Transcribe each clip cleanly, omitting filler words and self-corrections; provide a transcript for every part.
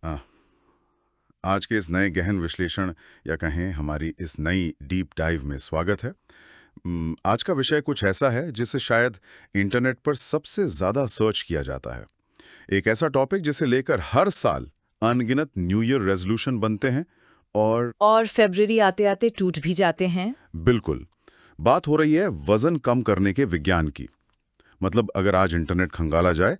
आ, आज के इस नए गहन विश्लेषण या कहें हमारी इस नई डीप डाइव में स्वागत है। आज का विषय कुछ ऐसा है जिसे शायद इंटरनेट पर सबसे ज़्यादा सर्च किया जाता है। एक ऐसा टॉपिक जिसे लेकर हर साल अनगिनत न्यू ईयर रेजोल्यूशन बनते हैं और फरवरी आते आते टूट भी जाते हैं। बिल्कुल, बात हो रही है वजन कम करने के विज्ञान की। मतलब अगर आज इंटरनेट खंगाला जाए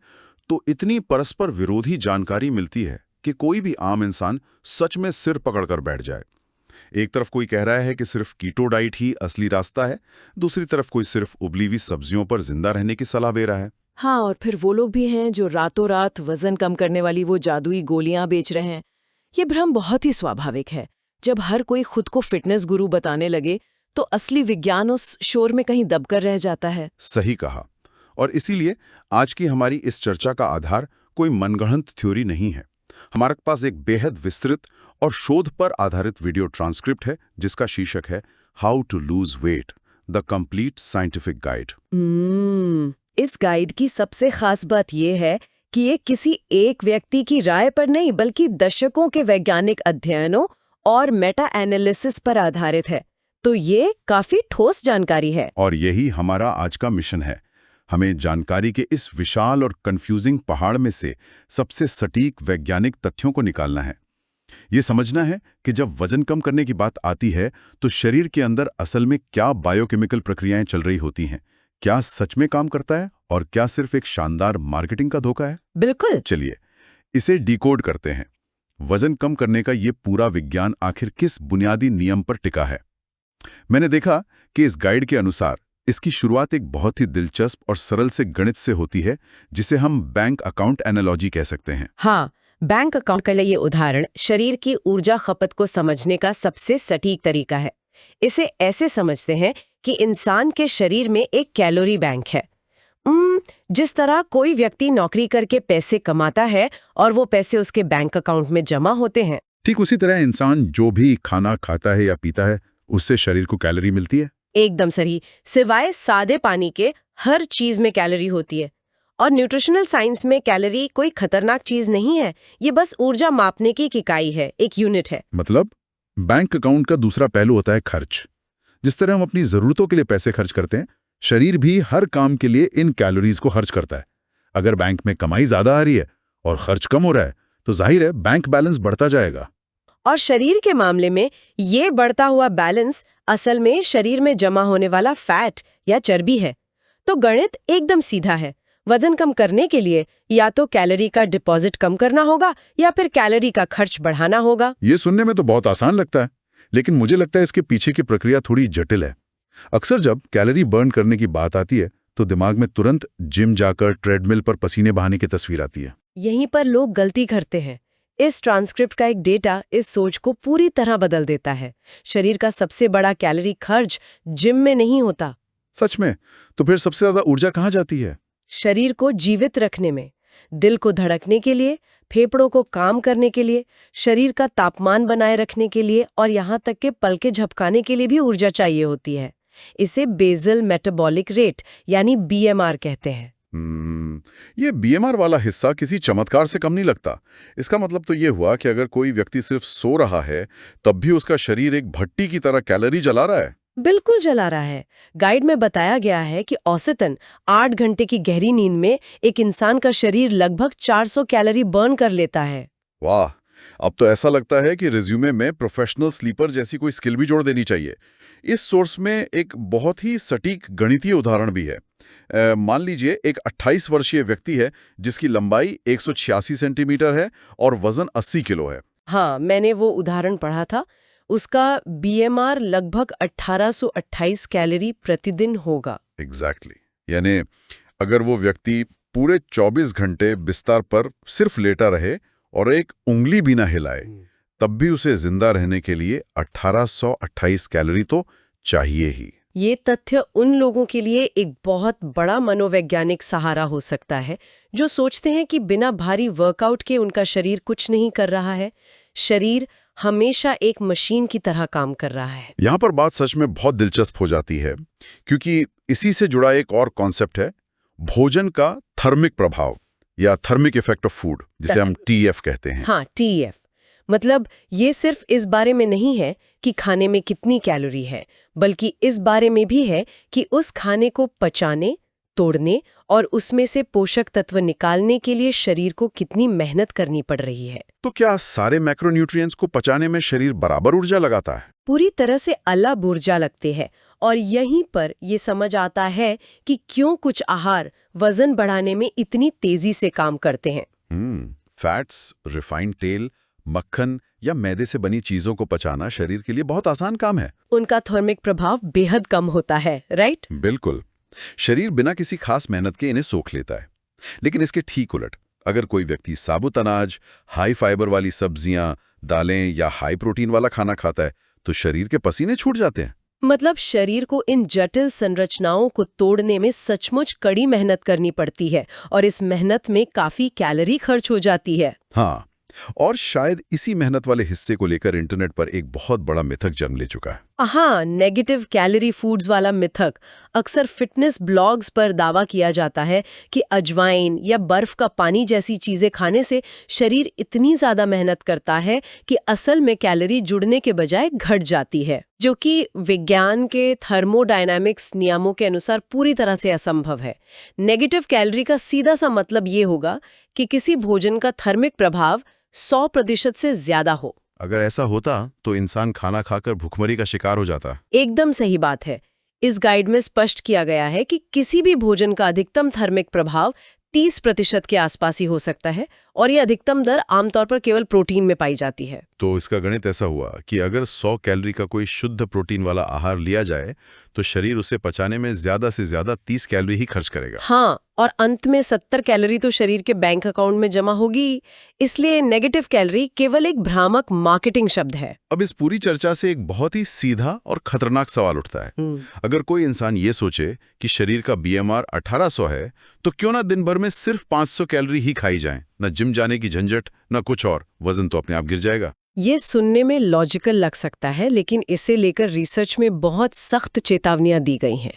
तो इतनी परस्पर विरोधी जानकारी मिलती है कि कोई भी आम इंसान सच में सिर पकड़कर बैठ जाए। एक तरफ कोई कह रहा है कि सिर्फ कीटो डाइट ही असली रास्ता है, दूसरी तरफ कोई सिर्फ उबली हुई सब्जियों पर जिंदा रहने की सलाह दे रहा है। हाँ, और फिर वो लोग भी हैं जो रातों रात वजन कम करने वाली वो जादुई गोलियां बेच रहे हैं। ये भ्रम बहुत ही स्वाभाविक है। जब हर कोई खुद को फिटनेस गुरु बताने लगे तो असली विज्ञान उस शोर में कहीं दबकर रह जाता है। सही कहा। और इसीलिए आज की हमारी इस चर्चा का आधार कोई मनगढ़ंत थ्योरी नहीं है। हमारे पास एक बेहद विस्तृत और शोध पर आधारित वीडियो ट्रांसक्रिप्ट है जिसका शीर्षक है how to lose weight, the complete scientific guide. इस गाइड की सबसे खास बात यह है कि ये किसी एक व्यक्ति की राय पर नहीं बल्कि दशकों के वैज्ञानिक अध्ययनों और मेटा एनालिसिस पर आधारित है। तो ये काफी ठोस जानकारी है। और यही हमारा आज का मिशन है। हमें जानकारी के इस विशाल और कंफ्यूजिंग पहाड़ में से सबसे सटीक वैज्ञानिक तथ्यों को निकालना है। ये समझना है कि जब वजन कम करने की बात आती है तो शरीर के अंदर असल में क्या बायोकेमिकल प्रक्रियाएं चल रही होती हैं, क्या सच में काम करता है और क्या सिर्फ एक शानदार मार्केटिंग का धोखा है। बिल्कुल। चलिए इसे डिकोड करते हैं। वजन कम करने का ये पूरा विज्ञान आखिर किस बुनियादी नियम पर टिका है। मैंने देखा कि इस गाइड के अनुसार इसकी शुरुआत एक बहुत ही दिलचस्प और सरल से गणित से होती है जिसे हम बैंक अकाउंट एनालॉजी कह सकते हैं। हाँ, बैंक अकाउंट के लिए ये उदाहरण शरीर की ऊर्जा खपत को समझने का सबसे सटीक तरीका है। इसे ऐसे समझते हैं कि इंसान के शरीर में एक कैलोरी बैंक है। जिस तरह कोई व्यक्ति नौकरी करके पैसे कमाता है और वो पैसे उसके बैंक अकाउंट में जमा होते हैं, ठीक उसी तरह इंसान जो भी खाना खाता है या पीता है उससे शरीर को कैलोरी मिलती है। एकदम सही। सिवाय सादे पानी के हर चीज में कैलोरी होती है। और न्यूट्रिशनल साइंस में कैलोरी कोई खतरनाक चीज नहीं है। ये बस ऊर्जा मापने की एक इकाई है, एक यूनिट है। मतलब बैंक अकाउंट का दूसरा पहलू होता है खर्च। जिस तरह हम अपनी जरूरतों के लिए पैसे खर्च करते हैं, शरीर भी हर काम के लिए इन कैलोरीज को खर्च करता है। अगर बैंक में कमाई ज्यादा आ रही है और खर्च कम हो रहा है तो जाहिर है बैंक बैलेंस बढ़ता जाएगा। और शरीर के मामले में ये बढ़ता हुआ बैलेंस असल में शरीर में जमा होने वाला फैट या चर्बी है। तो गणित एकदम सीधा है। वजन कम करने के लिए या तो कैलोरी का डिपॉजिट कम करना होगा या फिर कैलोरी का खर्च बढ़ाना होगा। ये सुनने में तो बहुत आसान लगता है, लेकिन मुझे लगता है इसके पीछे की प्रक्रिया थोड़ी जटिल है। अक्सर जब कैलोरी बर्न करने की बात आती है तो दिमाग में तुरंत जिम जाकर ट्रेडमिल पर पसीने बहाने की तस्वीर आती है। यहीं पर लोग गलती करते हैं। इस ट्रांसक्रिप्ट का एक डेटा इस सोच को पूरी तरह बदल देता है। शरीर का सबसे बड़ा कैलोरी खर्च जिम में नहीं होता। सच में? तो फिर सबसे ज्यादा ऊर्जा कहाँ जाती है? शरीर को जीवित रखने में, दिल को धड़कने के लिए, फेफड़ों को काम करने के लिए, शरीर का तापमान बनाए रखने के लिए और यहाँ तक के पलके झपकाने के लिए भी ऊर्जा चाहिए होती है। इसे बेसल मेटाबॉलिक रेट यानी बीएमआर कहते हैं। ये बीएमआर वाला हिस्सा किसी चमत्कार से कम नहीं लगता। इसका मतलब तो ये हुआ कि अगर कोई व्यक्ति सिर्फ सो रहा है तब भी उसका शरीर एक भट्टी की तरह कैलोरी जला रहा है। बिल्कुल जला रहा है। गाइड में बताया गया है कि औसतन 8 घंटे की गहरी नींद में एक इंसान का शरीर लगभग 400 कैलोरी बर्न कर लेता है। वाह, अब तो ऐसा लगता है कि रिज्यूमे में प्रोफेशनल स्लीपर जैसी कोई स्किल भी जोड़ देनी चाहिए। इस सोर्स में एक बहुत ही सटीक गणितीय उदाहरण भी है। मान लीजिए एक 28 वर्षीय व्यक्ति है जिसकी लंबाई 186 सेंटीमीटर है और वजन 80 किलो है। हाँ, मैंने वो उदाहरण पढ़ा था। उसका बीएमआर लगभग 1828 कैलोरी प्रतिदिन होगा। एग्जैक्टली। यानी अगर वो व्यक्ति पूरे 24 घंटे बिस्तर पर सिर्फ लेटा रहे और एक उंगली भी ना हिलाए तब भी उसे जिंदा रहने के लिए 1828 कैलोरी तो चाहिए ही। ये तथ्य उन लोगों के लिए एक बहुत बड़ा मनोवैज्ञानिक सहारा हो सकता है जो सोचते हैं कि बिना भारी वर्कआउट के उनका शरीर कुछ नहीं कर रहा है। शरीर हमेशा एक मशीन की तरह काम कर रहा है। यहाँ पर बात सच में बहुत दिलचस्प हो जाती है क्योंकि इसी से जुड़ा एक और कॉन्सेप्ट है भोजन का थर्मिक प्रभाव या थर्मिक इफेक्ट ऑफ फूड, जिसे हम TF कहते हैं। हाँ, TF मतलब ये सिर्फ इस बारे में नहीं है कि खाने में कितनी कैलोरी है, बल्कि इस बारे में भी है कि उस खाने को पचाने, तोड़ने और उसमें से पोषक तत्व निकालने के लिए शरीर को कितनी मेहनत करनी पड़ रही है। तो क्या सारे मैक्रोन्यूट्रिएंट्स को पचाने में शरीर बराबर ऊर्जा लगाता है? पूरी तरह से अलग ऊर्जा लगते हैं, और यहीं पर ये समझ आता है कि क्यों कुछ आहार वजन बढ़ाने में इतनी तेजी से काम करते हैं। फैट्स, रिफाइंड तेल, मक्खन या मैदे से बनी चीजों को पचाना शरीर के लिए बहुत आसान काम है। उनका थर्मिक प्रभाव बेहद कम होता है, राइट? बिल्कुल। शरीर बिना किसी खास मेहनत के इन्हें सोख लेता है। लेकिन इसके ठीक उलट, अगर कोई व्यक्ति साबुत अनाज, हाई फाइबर वाली सब्जियां, दालें या हाई प्रोटीन वाला खाना खाता है, तो शरीर के पसीने छूट जाते हैं। मतलब शरीर को इन जटिल संरचनाओं को तोड़ने में सचमुच कड़ी मेहनत करनी पड़ती है, और इस मेहनत में काफी कैलोरी खर्च हो जाती है। हाँ, और शायद इसी मेहनत वाले हिस्से को लेकर इंटरनेट पर एक बहुत बड़ा मिथक जन्म ले चुका है। हाँ, नेगेटिव कैलोरी फूड्स वाला मिथक। अक्सर फिटनेस ब्लॉग्स पर दावा किया जाता है कि अजवाइन या बर्फ का पानी जैसी चीजें खाने से शरीर इतनी ज्यादा मेहनत करता है कि असल में कैलोरी जुड़ने के बजाय घट जाती है, जो कि विज्ञान के थर्मोडायनामिक्स नियमों के अनुसार पूरी तरह से असंभव है। नेगेटिव कैलोरी का सीधा सा मतलब ये होगा कि किसी भोजन का थर्मिक प्रभाव 100% से ज्यादा हो। अगर ऐसा होता तो इंसान खाना खाकर भूखमरी का शिकार हो जाता। एकदम सही बात है। इस गाइड में स्पष्ट किया गया है कि किसी भी भोजन का अधिकतम थर्मिक प्रभाव 30% के आसपास ही हो सकता है, और ये अधिकतम दर आमतौर पर केवल प्रोटीन में पाई जाती है। तो इसका गणित ऐसा हुआ कि अगर 100 कैलोरी का कोई शुद्ध प्रोटीन वाला आहार लिया जाए तो शरीर उसे पचाने में ज्यादा से ज्यादा 30 कैलोरी ही खर्च करेगा। हाँ, और अंत में 70 कैलोरी तो शरीर के बैंक अकाउंट में जमा होगी। इसलिए नेगेटिव कैलोरी केवल एक भ्रामक मार्केटिंग शब्द है। अब इस पूरी चर्चा से एक बहुत ही सीधा और खतरनाक सवाल उठता है। अगर कोई इंसान ये सोचे कि शरीर का BMR 1800 है, तो क्यों ना दिन भर में सिर्फ 500 कैलोरी ही खाई जाए? न जिम जाने की झंझट, न कुछ और, वजन तो अपने आप गिर जाएगा। ये सुनने में लॉजिकल लग सकता है, लेकिन इसे लेकर रिसर्च में बहुत सख्त चेतावनियां दी गई हैं।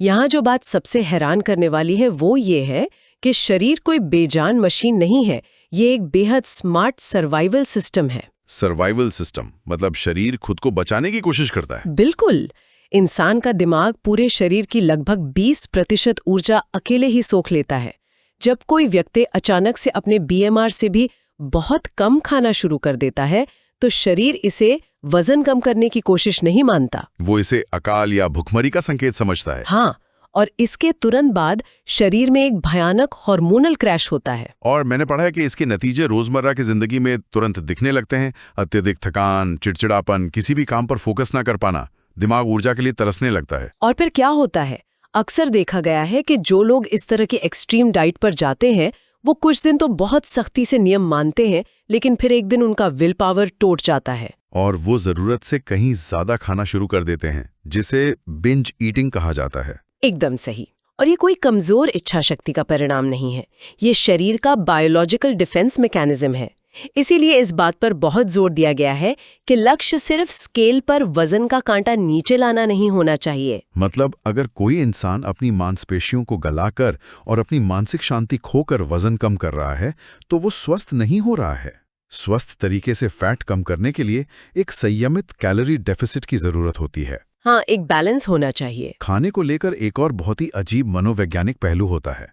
यहाँ जो बात सबसे हैरान करने वाली है वो ये है कि शरीर कोई बेजान मशीन नहीं है, ये एक बेहद स्मार्ट सर्वाइवल सिस्टम है। सर्वाइवल सिस्टम मतलब शरीर खुद को बचाने की कोशिश करता है। बिल्कुल। इंसान का दिमाग पूरे शरीर की लगभग 20% ऊर्जा अकेले ही सोख लेता है। जब कोई व्यक्ति अचानक से अपने BMR से भी बहुत कम खाना शुरू कर देता है, तो शरीर इसे वजन कम करने की कोशिश नहीं मानता। वो इसे अकाल या भुखमरी का संकेत समझता है। हाँ, और इसके तुरंत बाद शरीर में एक भयानक हार्मोनल क्रैश होता है। और मैंने पढ़ा है कि इसके नतीजे रोजमर्रा की जिंदगी में तुरंत दिखने लगते हैं। अत्यधिक थकान, चिड़चिड़ापन, किसी भी काम पर फोकस ना कर पाना, दिमाग ऊर्जा के लिए तरसने लगता है। और फिर क्या होता है? अक्सर देखा गया है कि जो लोग इस तरह की एक्सट्रीम डाइट पर जाते हैं, वो कुछ दिन तो बहुत सख्ती से नियम मानते हैं, लेकिन फिर एक दिन उनका विल पावर टूट जाता है और वो जरूरत से कहीं ज्यादा खाना शुरू कर देते हैं, जिसे बिंज ईटिंग कहा जाता है। एकदम सही। और ये कोई कमजोर इच्छा शक्ति का परिणाम नहीं है, ये शरीर का बायोलॉजिकल डिफेंस मैकेनिज्म है। इसीलिए इस बात पर बहुत जोर दिया गया है कि लक्ष्य सिर्फ स्केल पर वजन का कांटा नीचे लाना नहीं होना चाहिए। मतलब अगर कोई इंसान अपनी मांसपेशियों को गलाकर और अपनी मानसिक शांति खोकर वजन कम कर रहा है, तो वो स्वस्थ नहीं हो रहा है। स्वस्थ तरीके से फैट कम करने के लिए एक संयमित कैलोरी डेफिसिट की जरूरत होती है। हाँ, एक बैलेंस होना चाहिए। खाने को लेकर एक और बहुत ही अजीब मनोवैज्ञानिक पहलू होता है।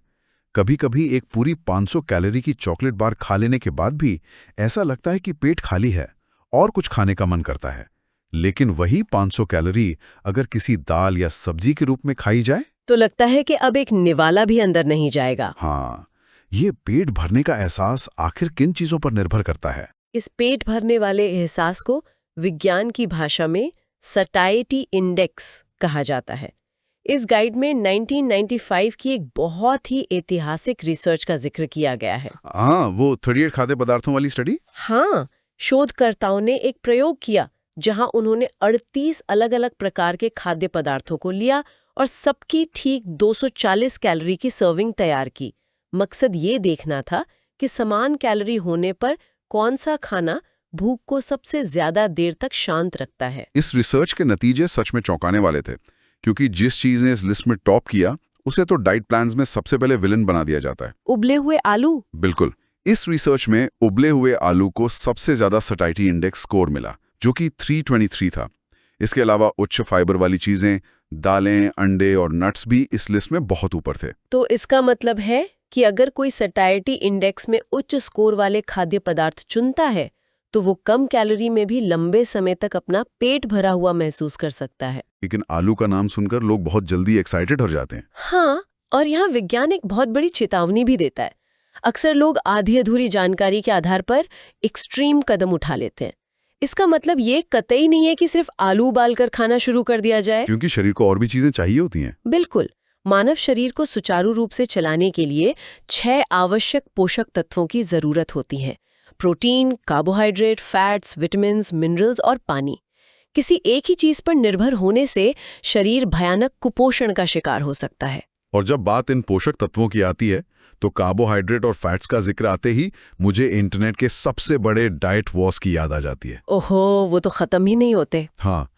कभी कभी एक पूरी 500 कैलोरी की चॉकलेट बार खा लेने के बाद भी ऐसा लगता है कि पेट खाली है और कुछ खाने का मन करता है। लेकिन वही 500 कैलोरी अगर किसी दाल या सब्जी के रूप में खाई जाए, तो लगता है कि अब एक निवाला भी अंदर नहीं जाएगा। हाँ, ये पेट भरने का एहसास आखिर किन चीजों पर निर्भर करता है? इस पेट भरने वाले एहसास को विज्ञान की भाषा में सटाइटी इंडेक्स कहा जाता है। इस गाइड में 1995 की एक बहुत ही ऐतिहासिक रिसर्च का जिक्र किया गया है। हाँ, वो 38 खाद्य पदार्थों वाली स्टडी। हाँ, शोधकर्ताओं ने एक प्रयोग किया जहां उन्होंने 38 अलग-अलग प्रकार के खाद्य पदार्थों को लिया और सबकी ठीक 240 कैलोरी की सर्विंग तैयार की। मकसद ये देखना था कि समान कैलोरी होने पर कौन सा खाना भूख को सबसे ज्यादा देर तक शांत रखता है। इस रिसर्च के नतीजे सच में चौंकाने वाले थे, क्योंकि जिस चीज ने इस लिस्ट में टॉप किया उसे तो डाइट प्लान्स में सबसे पहले विलन बना दिया जाता है। उबले हुए आलू? बिल्कुल। इस रिसर्च में उबले हुए आलू को सबसे ज्यादा सटाइटी इंडेक्स स्कोर मिला, जो कि 323 था। इसके अलावा उच्च फाइबर वाली चीजें, दालें, अंडे और नट्स भी इस लिस्ट में बहुत ऊपर थे। तो इसका मतलब है कि अगर कोई सटाइटी इंडेक्स में उच्च स्कोर वाले खाद्य पदार्थ चुनता है तो वो कम कैलोरी में भी लंबे समय तक अपना पेट भरा हुआ महसूस कर सकता है। लेकिन आलू का नाम सुनकर लोग बहुत जल्दी एक्साइटेड हो जाते हैं। हाँ, और यहाँ विज्ञान एक बहुत बड़ी चेतावनी भी देता है। अक्सर लोग आधी अधूरी जानकारी के आधार पर एक्सट्रीम कदम उठा लेते हैं। इसका मतलब ये कतई नहीं है कि सिर्फ आलू उबालकर खाना शुरू कर दिया जाए, क्योंकि शरीर को और भी चीजें चाहिए होती हैं। बिल्कुल। मानव शरीर को सुचारू रूप से चलाने के लिए 6 आवश्यक पोषक तत्वों की जरूरत होती है: protein, carbohydrate, fats, vitamins, minerals और पानी। किसी एक ही चीज पर निर्भर होने से शरीर भयानक कुपोषण का शिकार हो सकता है। और जब बात इन पोषक तत्वों की आती है तो कार्बोहाइड्रेट और फैट्स का जिक्र आते ही मुझे इंटरनेट के सबसे बड़े डाइट वॉर्स की याद आ जाती है। ओहो, वो तो खत्म ही नहीं होते। हाँ,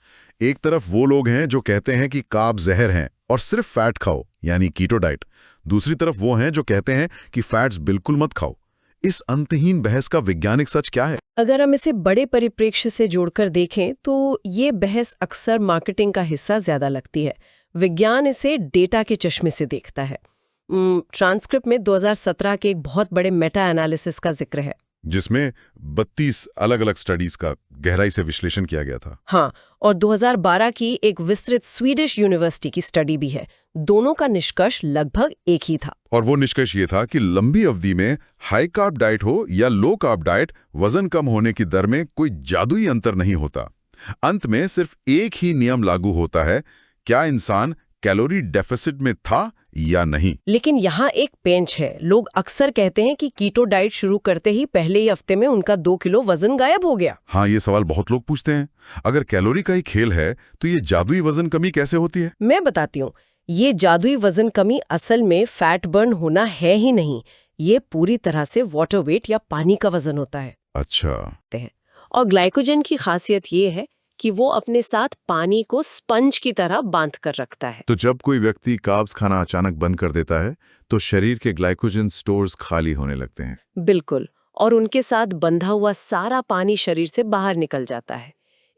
एक तरफ वो लोग हैं जो कहते हैं कि कार्ब जहर हैं और सिर्फ फैट खाओ, यानी कीटो डाइट। दूसरी तरफ वो हैं जो कहते हैं कि फैट्स बिल्कुल मत खाओ। इस अंतहीन बहस का वैज्ञानिक सच क्या है? अगर हम इसे बड़े परिप्रेक्ष्य से जोड़कर देखें तो ये बहस अक्सर मार्केटिंग का हिस्सा ज्यादा लगती है। विज्ञान इसे डेटा के चश्मे से देखता है। ट्रांसक्रिप्ट में 2017 के एक बहुत बड़े मेटा एनालिसिस का जिक्र है, जिसमें 32 अलग अलग स्टडीज का गहराई से विश्लेषण किया गया था। हाँ, और 2012 की एक विस्तृत स्वीडिश यूनिवर्सिटी की स्टडी भी है। दोनों का निष्कर्ष लगभग एक ही था। और वो निष्कर्ष ये था कि लंबी अवधि में हाई कार्ब डाइट हो या लो कार्ब डाइट, वजन कम होने की दर में कोई जादुई अंतर नहीं होता। अंत में सिर्फ एक ही नियम लागू होता है: क्या इंसान कैलोरी डेफिसिट में था या नहीं। लेकिन यहाँ एक पेंच है। लोग अक्सर कहते हैं कि कीटो डाइट शुरू करते ही पहले ही हफ्ते में उनका 2 किलो वजन गायब हो गया। हाँ, ये सवाल बहुत लोग पूछते हैं। अगर कैलोरी का ही खेल है तो ये जादुई वजन कमी कैसे होती है? मैं बताती हूँ। ये जादुई वजन कमी असल में फैट बर्न होना है ही नहीं। ये पूरी तरह से वाटर वेट या पानी का वजन होता है। अच्छा। और ग्लाइकोजन की खासियत ये है कि वो अपने साथ पानी को स्पंज की तरह बांध कर रखता है। तो जब कोई व्यक्ति कार्ब्स खाना अचानक बंद कर देता है तो शरीर के ग्लाइकोजन स्टोर्स खाली होने लगते हैं। बिल्कुल, और उनके साथ बंधा हुआ सारा पानी शरीर से बाहर निकल जाता है।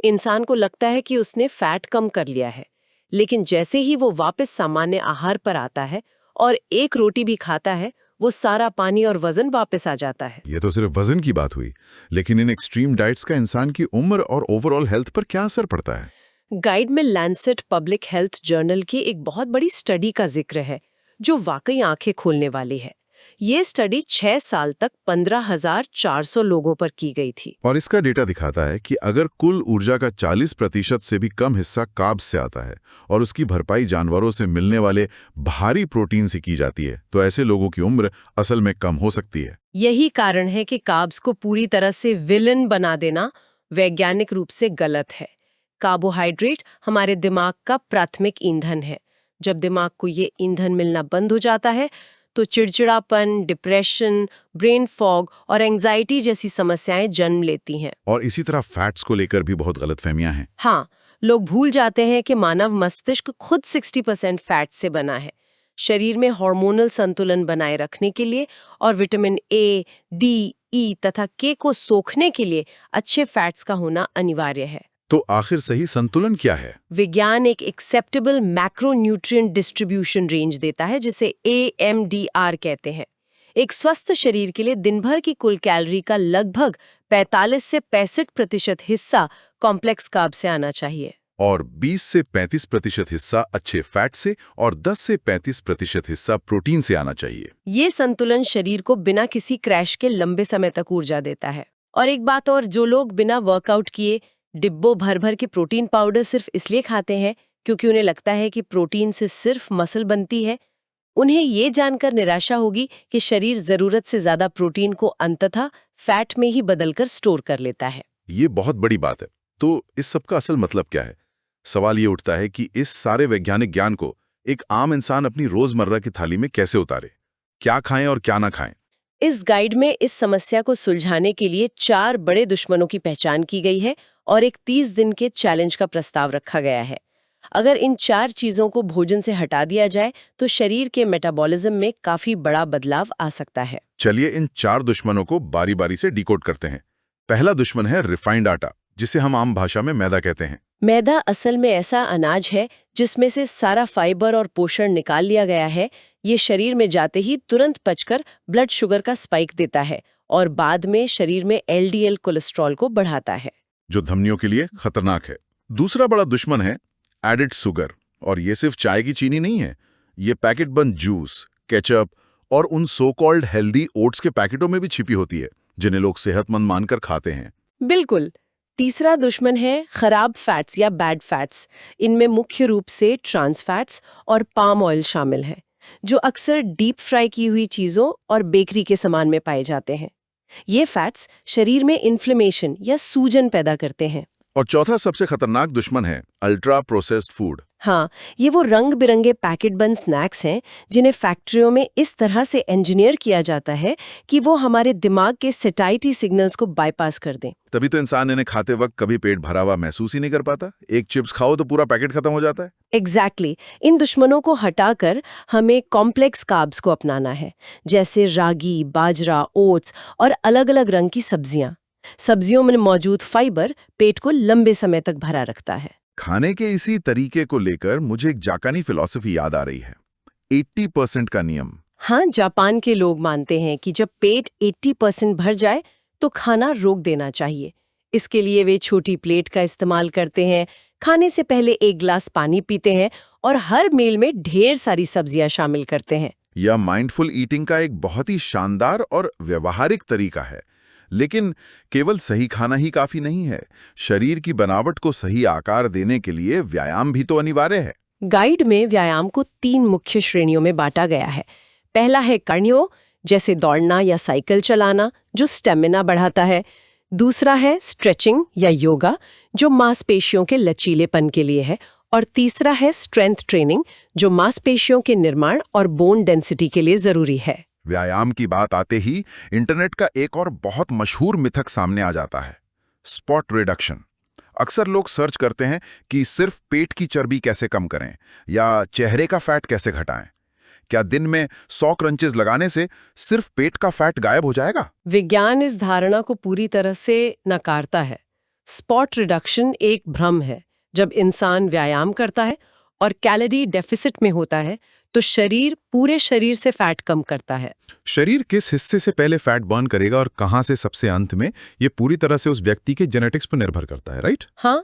इंसान को लगता है कि उसने फैट कम कर लिया है, लेकिन जैसे ही वो वापस सामान्य आहार पर आता है और एक रोटी भी खाता है, वो सारा पानी और वजन वापस आ जाता है। ये तो सिर्फ वजन की बात हुई, लेकिन इन एक्सट्रीम डाइट्स का इंसान की उम्र और ओवरऑल हेल्थ पर क्या असर पड़ता है? गाइड में लैंसेट पब्लिक हेल्थ जर्नल की एक बहुत बड़ी स्टडी का जिक्र है जो वाकई आंखें खोलने वाली है। ये स्टडी 6 साल तक 15,400 लोगों पर की गई थी। और इसका डेटा दिखाता है कि अगर कुल ऊर्जा का 40% से भी कम हिस्सा कार्ब्स से आता है और उसकी भरपाई जानवरों से मिलने वाले भारी प्रोटीन से की जाती है, तो ऐसे लोगों की उम्र असल में कम हो सकती है। यही कारण है कि कार्ब्स को पूरी तरह से विलन बना देना वैज्ञानिक रूप से गलत है। कार्बोहाइड्रेट हमारे दिमाग का प्राथमिक ईंधन है। जब दिमाग को ये ईंधन मिलना बंद हो जाता है तो चिड़चिड़ापन, डिप्रेशन, ब्रेन फॉग और एंजाइटी जैसी समस्याएं जन्म लेती हैं। और इसी तरह फैट्स को लेकर भी बहुत गलतफहमियां हैं। हाँ, लोग भूल जाते हैं कि मानव मस्तिष्क खुद 60% फैट से बना है। शरीर में हार्मोनल संतुलन बनाए रखने के लिए और विटामिन ए, डी, ई तथा के को सोखने के लिए अच्छे फैट्स का होना अनिवार्य है। तो आखिर सही संतुलन क्या है? विज्ञान एक एक्सेप्टेबल मैक्रोन्यूट्रिएंट डिस्ट्रीब्यूशन रेंज देता है, जिसे AMDR कहते हैं। एक स्वस्थ शरीर के लिए दिन भर की कुल कैलोरी का लगभग 45 से 65% हिस्सा कॉम्प्लेक्स कार्ब से आना चाहिए और 20 से 35% हिस्सा अच्छे फैट से और 10 से 35% हिस्सा प्रोटीन से आना चाहिए। ये संतुलन शरीर को बिना किसी क्रैश के लंबे समय तक ऊर्जा देता है। और एक बात और, जो लोग बिना वर्कआउट किए डिब्बों भर भर के प्रोटीन पाउडर सिर्फ इसलिए खाते हैं क्योंकि उन्हें लगता है कि प्रोटीन से सिर्फ मसल बनती है, उन्हें ये जानकर निराशा होगी कि शरीर जरूरत से ज्यादा प्रोटीन को अंततः फैट में ही बदलकर स्टोर कर लेता है। ये बहुत बड़ी बात है। तो इस सब का असल मतलब क्या है? सवाल ये उठता है कि इस सारे वैज्ञानिक ज्ञान को एक आम इंसान अपनी रोजमर्रा की थाली में कैसे उतारे? क्या खाएं और क्या ना खाएं? इस गाइड में इस समस्या को सुलझाने के लिए 4 बड़े दुश्मनों की पहचान की गई है और एक 30 दिन के चैलेंज का प्रस्ताव रखा गया है। अगर इन 4 चीजों को भोजन से हटा दिया जाए तो शरीर के मेटाबॉलिज्म में काफी बड़ा बदलाव आ सकता है। चलिए इन 4 दुश्मनों को बारी बारी से डिकोड करते हैं। पहला दुश्मन है रिफाइंड आटा, जिसे हम आम भाषा में मैदा कहते हैं। मैदा असल में ऐसा अनाज है जिसमें से सारा फाइबर और पोषण निकाल लिया गया है। ये शरीर में जाते ही तुरंत पचकर ब्लड शुगर का स्पाइक देता है और बाद में शरीर में एलडीएल कोलेस्ट्रॉल को बढ़ाता है, जो धमनियों के लिए खतरनाक है। दूसरा बड़ा दुश्मन है एडिड शुगर, और ये सिर्फ चाय की चीनी नहीं है। ये पैकेट बंद जूस, केचप और उन सो कॉल्ड हेल्दी ओट्स के पैकेटों में भी छिपी होती है, जिन्हें लोग सेहतमंद मानकर खाते हैं। बिल्कुल। तीसरा दुश्मन है खराब फैट्स या बैड फैट्स। इनमें मुख्य रूप से ट्रांस फैट्स और पाम ऑयल शामिल हैं, जो अक्सर डीप फ्राई की हुई चीज़ों और बेकरी के सामान में पाए जाते हैं। ये फैट्स शरीर में इन्फ्लेमेशन या सूजन पैदा करते हैं। और चौथा सबसे खतरनाक दुश्मन है अल्ट्रा प्रोसेस्ड फूड। हाँ, ये वो रंग बिरंगे पैकेट बंद स्नैक्स हैं जिन्हें फैक्ट्रियों में इस तरह से इंजीनियर किया जाता है कि वो हमारे दिमाग के सेटाइटी सिग्नल्स को बाईपास कर दें। तभी तो इंसान इन्हें खाते वक्त कभी पेट भरा हुआ महसूस ही नहीं कर पाता। एक चिप्स खाओ तो पूरा पैकेट खत्म हो जाता है। एग्जैक्टली। इन दुश्मनों को हटाकर हमें कॉम्प्लेक्स कार्ब्स को अपनाना है, जैसे रागी, बाजरा, ओट्स और अलग-अलग रंग की सब्जियां। सब्जियों में मौजूद फाइबर पेट को लंबे समय तक भरा रखता है। खाने के इसी तरीके को लेकर मुझे एक जापानी फिलॉसफी याद आ रही है, 80% का नियम। हाँ, जापान के लोग मानते हैं कि जब पेट 80% भर जाए तो खाना रोक देना चाहिए। इसके लिए वे छोटी प्लेट का इस्तेमाल करते हैं, खाने से पहले 1 गिलास पानी पीते हैं और हर मील में ढेर सारी सब्जियां शामिल करते हैं। यह माइंडफुल ईटिंग का एक बहुत ही शानदार और व्यवहारिक तरीका है। लेकिन केवल सही खाना ही काफी नहीं है। शरीर की बनावट को सही आकार देने के लिए व्यायाम भी तो अनिवार्य है। गाइड में व्यायाम को 3 मुख्य श्रेणियों में बांटा गया है। पहला है कार्डियो, जैसे दौड़ना या साइकिल चलाना, जो स्टेमिना बढ़ाता है। दूसरा है स्ट्रेचिंग या योगा, जो मांसपेशियों के लचीलेपन के लिए है। और तीसरा है स्ट्रेंथ ट्रेनिंग, जो मांसपेशियों के निर्माण और बोन डेंसिटी के लिए जरूरी है। व्यायाम की बात आते ही इंटरनेट का एक और बहुत मशहूर मिथक सामने आ जाता है, स्पॉट रिडक्शन। अक्सर लोग सर्च करते हैं कि सिर्फ पेट की चर्बी कैसे कम करें या चेहरे का फैट कैसे घटाएं। क्या दिन में 100 क्रंचेस लगाने से सिर्फ पेट का फैट गायब हो जाएगा? विज्ञान इस धारणा को पूरी तरह से नकारता है। स्पॉट रिडक्शन एक भ्रम है। जब इंसान व्यायाम करता है और कैलोरी डेफिसिट में होता है तो शरीर पूरे शरीर से फैट कम करता है। शरीर किस हिस्से से पहले फैट बर्न करेगा और कहां से सबसे अंत में, ये पूरी तरह से उस व्यक्ति के जेनेटिक्स पर निर्भर करता है, राइट? हाँ,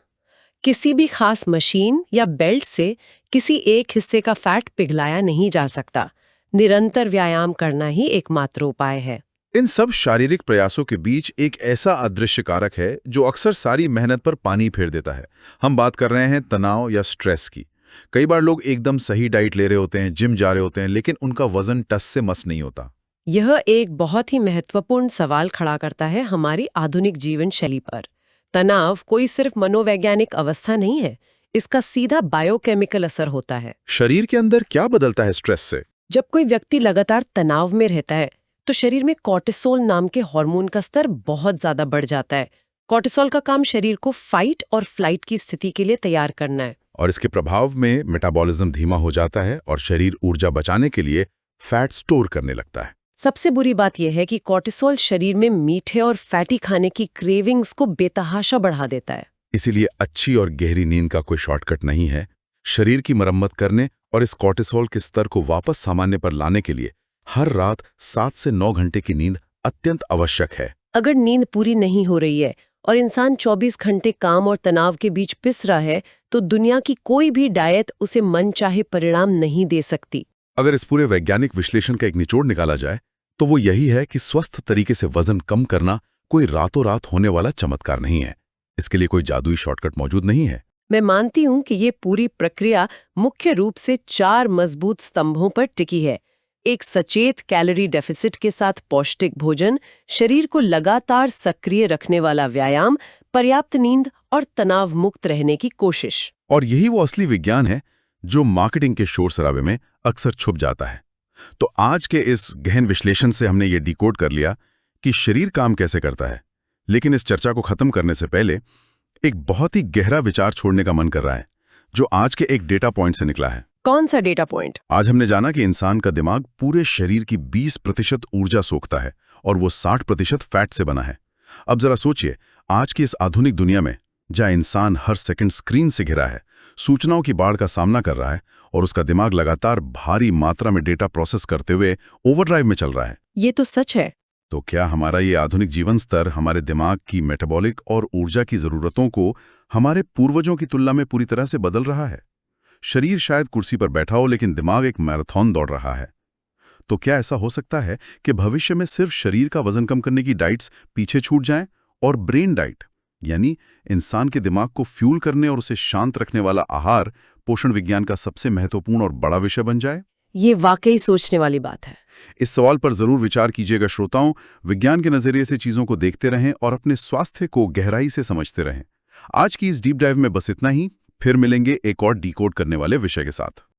किसी भी खास मशीन या बेल्ट से किसी एक हिस्से का फैट पिघलाया नहीं जा सकता। निरंतर व्यायाम करना ही एकमात्र उपाय है। इन सब शारीरिक प्रयासों के बीच एक ऐसा अदृश्य कारक है जो अक्सर सारी मेहनत पर पानी फेर देता है। हम बात कर रहे हैं तनाव या स्ट्रेस की। कई बार लोग एकदम सही डाइट ले रहे होते हैं, जिम जा रहे होते हैं, लेकिन उनका वजन टस से मस नहीं होता। यह एक बहुत ही महत्वपूर्ण सवाल खड़ा करता है हमारी आधुनिक जीवन शैली पर। तनाव कोई सिर्फ मनोवैज्ञानिक अवस्था नहीं है, इसका सीधा बायोकेमिकल असर होता है। शरीर के अंदर क्या बदलता है स्ट्रेस से? जब कोई व्यक्ति लगातार तनाव में रहता है तो शरीर में कॉर्टिसोल नाम के हार्मोन का स्तर बहुत ज्यादा बढ़ जाता है। कॉर्टिसोल का काम शरीर को फाइट और फ्लाइट की स्थिति के लिए तैयार करना है। और इसके प्रभाव में मेटाबॉलिज्म धीमा हो जाता है और शरीर ऊर्जा बचाने के लिए फैट स्टोर करने लगता है। सबसे बुरी बात यह है कि कॉर्टिसोल शरीर में मीठे और फैटी खाने की क्रेविंग्स को बेतहाशा बढ़ा देता है। इसीलिए अच्छी और गहरी नींद का कोई शॉर्टकट नहीं है। शरीर की मरम्मत करने और इस कॉर्टिसोल के स्तर को वापस सामान्य पर लाने के लिए हर रात 7 से 9 घंटे की नींद अत्यंत आवश्यक है। अगर नींद पूरी नहीं हो रही है और इंसान 24 घंटे काम और तनाव के बीच पिस रहा है तो दुनिया की कोई भी डाइट उसे मनचाहे परिणाम नहीं दे सकती। अगर इस पूरे वैज्ञानिक विश्लेषण का एक निचोड़ निकाला जाए तो वो यही है कि स्वस्थ तरीके से वजन कम करना कोई रातों रात होने वाला चमत्कार नहीं है। इसके लिए कोई जादुई शॉर्टकट मौजूद नहीं है। मैं मानती हूँ कि ये पूरी प्रक्रिया मुख्य रूप से 4 मजबूत स्तंभों पर टिकी है। एक सचेत कैलोरी डेफिसिट के साथ पौष्टिक भोजन, शरीर को लगातार सक्रिय रखने वाला व्यायाम, पर्याप्त नींद और तनाव मुक्त रहने की कोशिश। और यही वो असली विज्ञान है जो मार्केटिंग के शोर शराबे में अक्सर छुप जाता है। तो आज के इस गहन विश्लेषण से हमने ये डिकोड कर लिया कि शरीर काम कैसे करता है। लेकिन इस चर्चा को खत्म करने से पहले एक बहुत ही गहरा विचार छोड़ने का मन कर रहा है, जो आज के एक डेटा पॉइंट से निकला है। कौन सा डेटा पॉइंट? आज हमने जाना कि इंसान का दिमाग पूरे शरीर की 20% ऊर्जा सोखता है और वो 60% फैट से बना है। अब जरा सोचिए, आज की इस आधुनिक दुनिया में जहां इंसान हर सेकंड स्क्रीन से घिरा है, सूचनाओं की बाढ़ का सामना कर रहा है और उसका दिमाग लगातार भारी मात्रा में डेटा प्रोसेस करते हुए ओवरड्राइव में चल रहा है। ये तो सच है। तो क्या हमारा ये आधुनिक जीवन स्तर हमारे दिमाग की मेटाबॉलिक और ऊर्जा की जरूरतों को हमारे पूर्वजों की तुलना में पूरी तरह से बदल रहा है? शरीर शायद कुर्सी पर बैठा हो, लेकिन दिमाग एक मैराथन दौड़ रहा है। तो क्या ऐसा हो सकता है कि भविष्य में सिर्फ शरीर का वजन कम करने की डाइट्स पीछे छूट जाएं और ब्रेन डाइट, यानी इंसान के दिमाग को फ्यूल करने और उसे शांत रखने वाला आहार, पोषण विज्ञान का सबसे महत्वपूर्ण और बड़ा विषय बन जाए? ये वाकई सोचने वाली बात है। इस सवाल पर जरूर विचार कीजिएगा श्रोताओं। विज्ञान के नजरिए से चीजों को देखते रहें और अपने स्वास्थ्य को गहराई से समझते रहें। आज की इस डीप डाइव में बस इतना ही। फिर मिलेंगे एक और डिकोड करने वाले विषय के साथ।